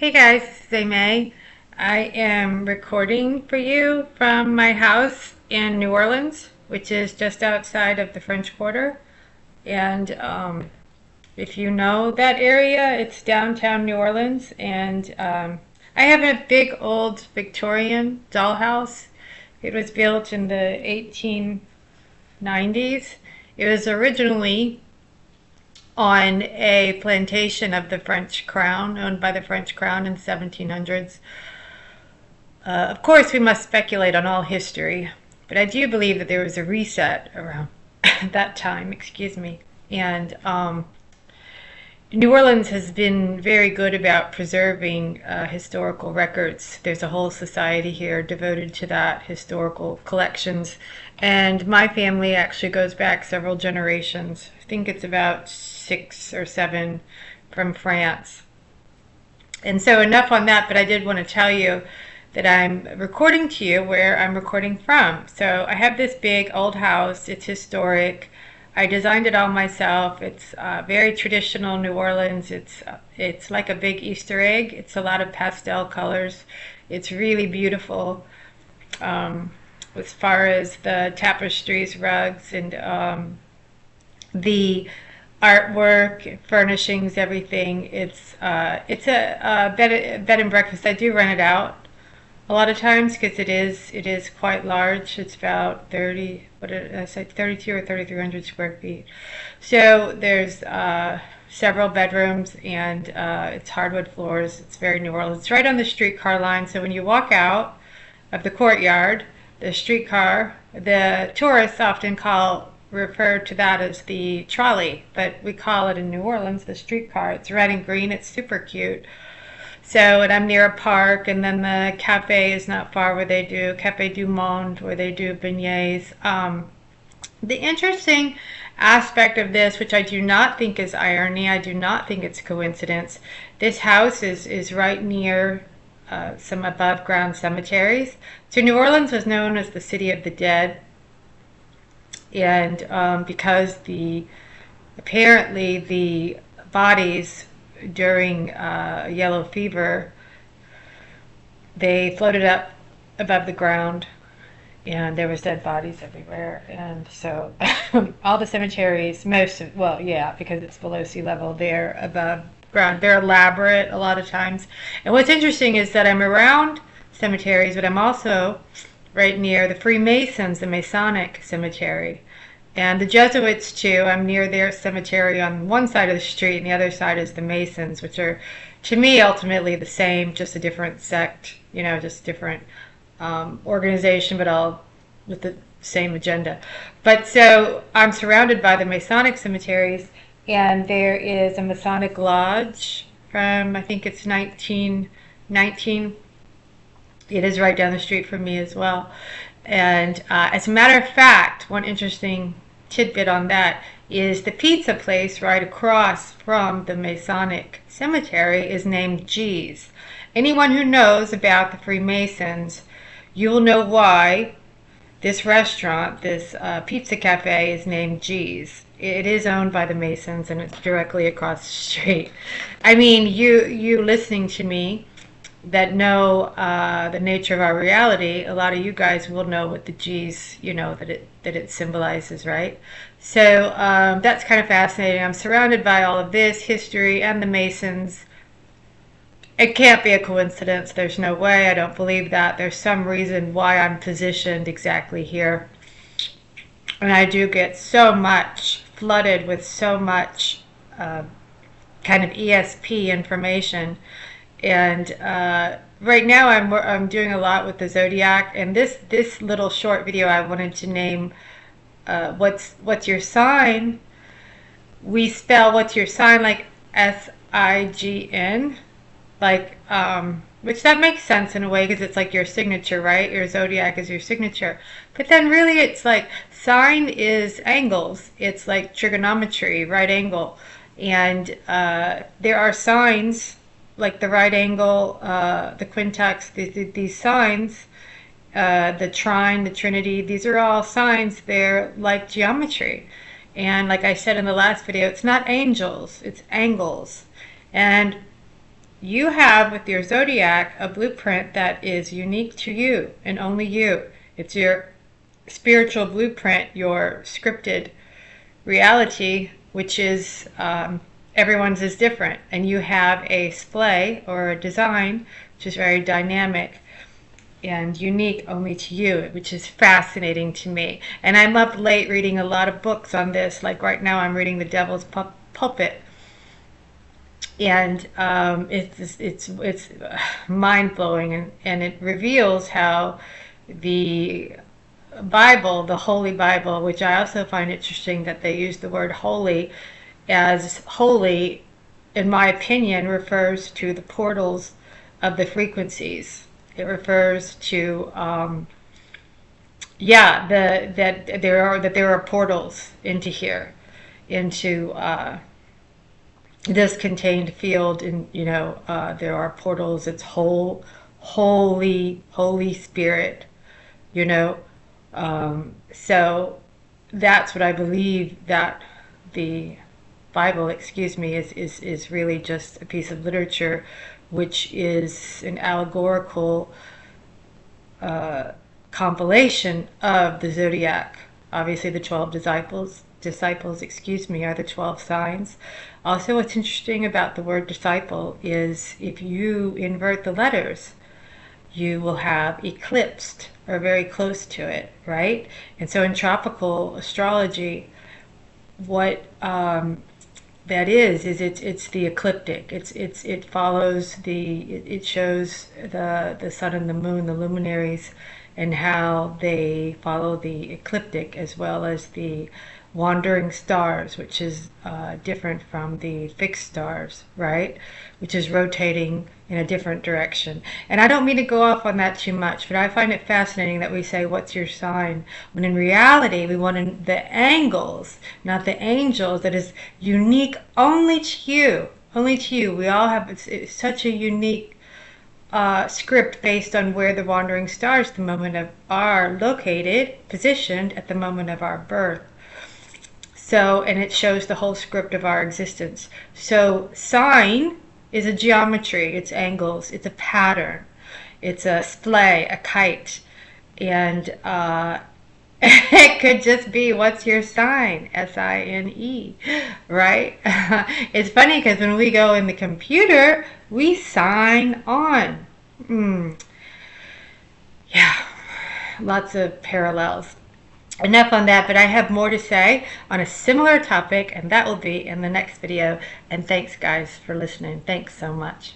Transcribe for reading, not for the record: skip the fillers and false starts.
Hey guys, this is May. I am recording for you from my house in New Orleans, which is just outside of the French Quarter. And if you know that area, it's downtown New Orleans. And I have a big old Victorian dollhouse. It was built in the 1890s. It was originally on a plantation of the French crown, owned by the French crown in the 1700s. Of course, we must speculate on all history, but I do believe that there was a reset around that time, excuse me. And New Orleans has been very good about preserving historical records. There's a whole society here devoted to that, historical collections. And my family actually goes back several generations. I think it's about 6 or 7 from France. And so enough on that, but I did want to tell you that I'm recording to you where I'm recording from. So I have this big old house. It's historic. I designed it all myself. It's very traditional New Orleans. It's like a big Easter egg. It's a lot of pastel colors. It's really beautiful as far as the tapestries, rugs, and the artwork, furnishings, everything. It's a bed and breakfast. I do rent it out a lot of times because it is quite large. It's about 30, what did I say, 32 or 3,300 square feet. So there's several bedrooms, and it's hardwood floors. It's very New Orleans. It's right on the streetcar line. So when you walk out of the courtyard, the streetcar, the tourists often refer to that as the trolley, but we call it in New Orleans the streetcar. It's red and green. It's super cute. So, and I'm near a park, and then the cafe is not far where they do Cafe du Monde, where they do beignets. The interesting aspect of this, which I do not think is irony, I do not think it's coincidence, this house is right near some above ground cemeteries. So New Orleans was known as the City of the Dead, and because apparently the bodies during yellow fever, they floated up above the ground, and there was dead bodies everywhere. And so all the cemeteries, well, yeah, because it's below sea level, they're above ground. They're elaborate a lot of times. And what's interesting is that I'm around cemeteries, but I'm also right near the Freemasons, the Masonic cemetery. And the Jesuits too. I'm near their cemetery on one side of the street, and the other side is the Masons, which are, to me, ultimately the same, just a different sect, just a different organization, but all with the same agenda. But so I'm surrounded by the Masonic cemeteries, and there is a Masonic lodge from, I think it's 1919. It is right down the street from me as well. And as a matter of fact, one interesting tidbit on that is the pizza place right across from the Masonic cemetery is named G's. Anyone who knows about the Freemasons, you'll know why this restaurant, this pizza cafe, is named G's. It is owned by the Masons, and it's directly across the street. I mean, you listening to me that know the nature of our reality, a lot of you guys will know what the G's, that it symbolizes, right? So that's kind of fascinating. I'm surrounded by all of this history and the Masons. It can't be a coincidence. There's no way. I don't believe that. There's some reason why I'm positioned exactly here. And I do get flooded with so much kind of ESP information. And right now I'm doing a lot with the Zodiac, and this little short video I wanted to name what's your sign. We spell what's your sign like SIGN, like which that makes sense in a way because it's like your signature, right? Your Zodiac is your signature. But then really it's like sign is angles. It's like trigonometry, right angle. And there are signs like the right angle, the quintex, these signs, the trine, the trinity, these are all signs. They're like geometry. And like I said in the last video, it's not angels, it's angles. And you have with your zodiac a blueprint that is unique to you and only you. It's your spiritual blueprint, your scripted reality, which is everyone's is different. And you have a splay or a design which is very dynamic and unique only to you, which is fascinating to me. And I'm up late reading a lot of books on this. Like right now, I'm reading The Devil's Pulpit, and it's mind blowing, and it reveals how the Bible, the Holy Bible, which I also find interesting that they use the word holy, as holy, in my opinion, refers to the portals of the frequencies. It refers to that there are portals into here, into this contained field, and there are portals. It's Holy Spirit, you know. So that's what I believe, that the Bible, is really just a piece of literature, which is an allegorical compilation of the zodiac. Obviously, the 12 disciples, are the 12 signs. Also, what's interesting about the word disciple is if you invert the letters, you will have eclipsed or very close to it, right? And so in tropical astrology, what that is it's the ecliptic. It follows it shows the sun and the moon, the luminaries, and how they follow the ecliptic, as well as the wandering stars, which is different from the fixed stars, right? Which is rotating in a different direction. And I don't mean to go off on that too much, but I find it fascinating that we say, what's your sign? When in reality, we want the angles, not the angels, that is unique only to you. Only to you. We all have, it's such a unique script based on where the wandering stars, the moment of, are located, positioned at the moment of our birth. So, and it shows the whole script of our existence. So, sign is a geometry, it's angles, it's a pattern, it's a splay, a kite, and it could just be, what's your sign? SINE, right? It's funny because when we go in the computer, we sign on. Yeah, lots of parallels. Enough on that, but I have more to say on a similar topic, and that will be in the next video. And thanks, guys, for listening. Thanks so much.